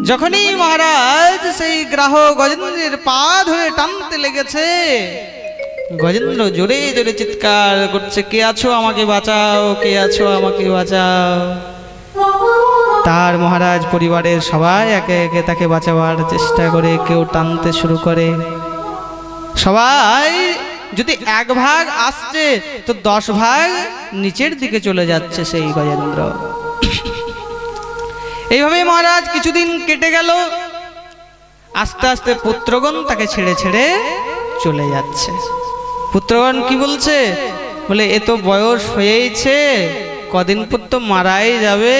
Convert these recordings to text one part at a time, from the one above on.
যখনই মহারাজ সেই গ্রাহক গজেন্দ্রের পা ধরে টানতে লেগেছে, গজেন্দ্র জোরে জোরে চিৎকার করছে, কে আছো আমাকে বাঁচাও, কে আছো আমাকে বাঁচাও। তার মহারাজ পরিবারের সবাই একে একে তাকে বাঁচাবার চেষ্টা করে, কেউ টানতে শুরু করে। সবাই যদি এক ভাগ আসছে তো 10 ভাগ নিচের দিকে চলে যাচ্ছে সেই গজেন্দ্র। এইভাবে মহারাজ কিছুদিন কেটে গেল। আস্তে আস্তে পুত্রগণ তাকে ছেড়ে ছেড়ে চলে যাচ্ছে। পুত্রগণ কি বলছে, বলে এ তো বয়স হয়েইছে, কদিন পর তো মারাই যাবে,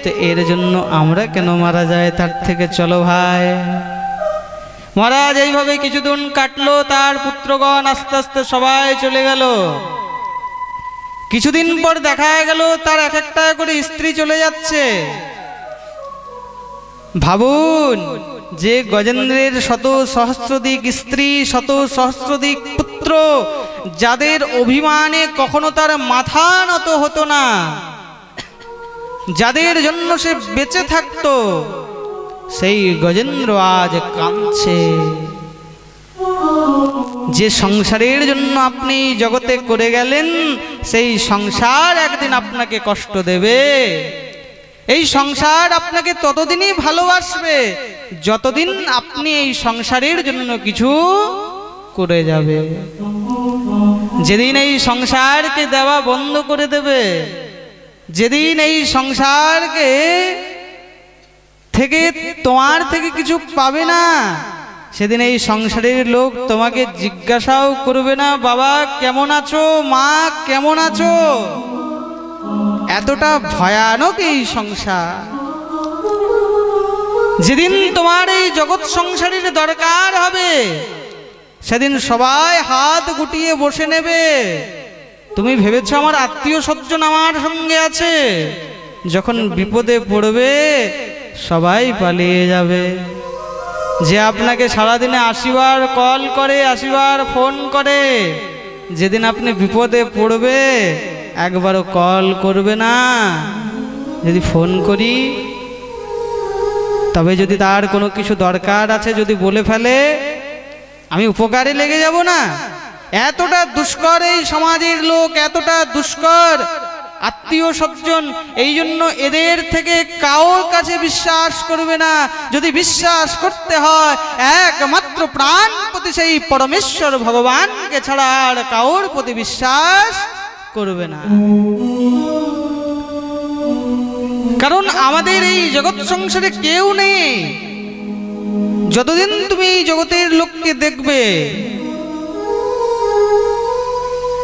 তো এর জন্য আমরা কেন মারা যায়, তার থেকে চলো ভাই। মহারাজ এইভাবে কিছুদিন কাটলো, তার পুত্রগণ আস্তে আস্তে সবাই চলে গেল। কিছুদিন পর দেখা গেল তার এক একটা করে স্ত্রী চলে যাচ্ছে। ভাবুন, যে গজেন্দ্রের শত সহস্রাধিক স্ত্রী, শত সহস্রাধিক পুত্র, যাদের অভিমানে কখনো তার মাথা নত হতো না, যাদের জন্য সে বেঁচে থাকতো, সেই গজেন্দ্র আজ কাঁদছে। যে সংসারের জন্য আপনি জগতে করে গেলেন, সেই সংসার একদিন আপনাকে কষ্ট দেবে। এই সংসার আপনাকে ততদিনই ভালোবাসবে যতদিন আপনি এই সংসারের জন্য কিছু করে যাবে। যেদিন এই সংসারকে দেওয়া বন্ধ করে দেবে, যেদিন এই সংসারকে থেকে তোমার থেকে কিছু পাবে না, সেদিন এই সংসারের লোক তোমাকে জিজ্ঞাসাও করবে না, বাবা কেমন আছো, মা কেমন আছো। এতটা ভয়ানক এই সংসার। যেদিন তোমার এই জগৎ সংসারের দরকার হবে, সেদিন সবাই হাত গুটিয়ে বসে নেবে। তুমি ভেবেছো আমার আত্মীয় স্বজন আমার সঙ্গে আছে, যখন বিপদে পড়বে সবাই পালিয়ে যাবে। যে আপনাকে সারাদিনে 80 বার কল করে, 80 বার ফোন করে, যেদিন আপনি বিপদে পড়বে একবারও কল করবে না। যদি ফোন করি, তবে যদি তার কোনো কিছু দরকার আছে যদি বলে ফেলে, আমি উপকারে লেগে যাব না। এতটা দুষ্কর এই সমাজের লোক, এতটা দুষ্কর আত্মীয় স্বজন, এই জন্য এদের থেকে কারোর কাছে বিশ্বাস করবে না। যদি বিশ্বাস করতে হয় একমাত্র প্রাণপতি সেই পরমেশ্বর ভগবানকে ছাড়া আর কারোর প্রতি বিশ্বাস করবে না। কারণ আমাদের এই জগৎ সংসারে কেউ নেই। যতদিন তুমি এই জগতের লোককে দেখবে,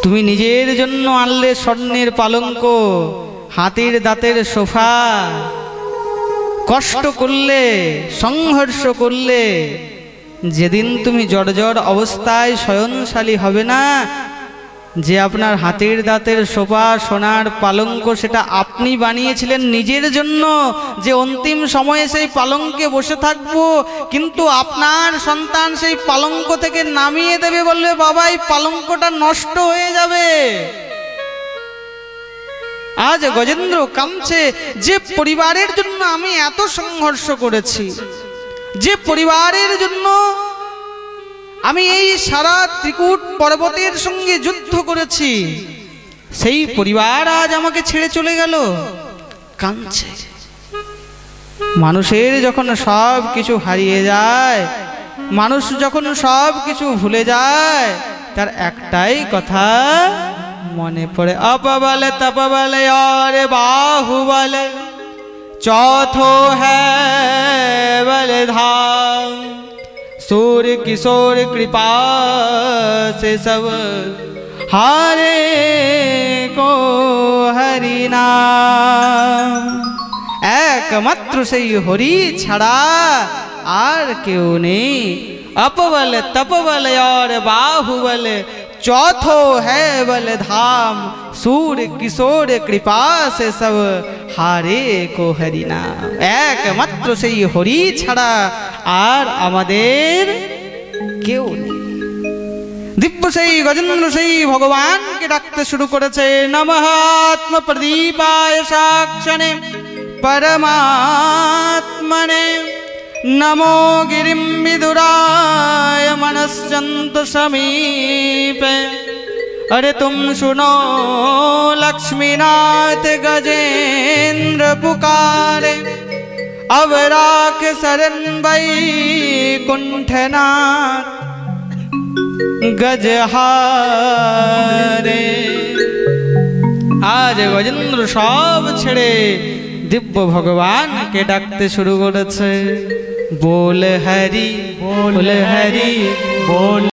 তুমি নিজের জন্য আনলে স্বর্ণের পালঙ্ক, হাতির দাঁতের সোফা, কষ্ট করলে, সংঘর্ষ করলে, যেদিন তুমি জর্জর অবস্থায় শয়নশালী হবে না, যে আপনার হাতির দাঁতের সোফা, সোনার পালঙ্ক, সেটা আপনি বানিয়েছিলেন নিজের জন্য, যে অন্তিম সময়ে সেই পালঙ্কে বসে থাকবো, কিন্তু আপনার সন্তান সেই পালঙ্ক থেকে নামিয়ে দেবে, বলবে বাবা এই পালঙ্কটা নষ্ট হয়ে যাবে। আজ গজেন্দ্র কাঁদছে, যে পরিবারের জন্য আমি এত সংঘর্ষ করেছি, যে পরিবারের জন্য আমি এই সারা ত্রিকূট পর্বতের সঙ্গে যুদ্ধ করেছি, সেই পরিবার আজ আমাকে ছেড়ে চলে গেল। কাঁদছে। মানুষের যখন সব কিছু হারিয়ে যায়, মানুষ যখন সব কিছু ভুলে যায়, তার একটাই কথা মনে পড়ে, अपबल तपबल और बाहुबल चौथो है बलधाम, सूर्य किशोर कृपा से सब हारे को हरिनाम। একমাত্র সেই হরি ছাড়া আর কেউ নেই। अपबल तपबल और बाहुबल चौथो है बलधाम, सूर्य किशोर कृपा से सब हारे को हरिनाम। একমাত্র সেই হরি ছাড়া আর আমাদের কেউ নেই। দিব্য সেই গজেন্দ্র সেই ভগবানকে ডাকতে শুরু করেছে, নমঃ আত্ম প্রদীপায় সাক্ষণে পরমাত্মনে नमो गिरिं विदुराय मनश्चन्त समीपे अरे तुम सुनो लक्ष्मीनाथ गजेंद्र पुकारे अब राख शरण वैकुंठनाथ गजहारे। आज गजेंद्र सब ছেড়ে दिव्य भगवान के डाकते शुरू করেছে। बोल हरि बोल हरि बोल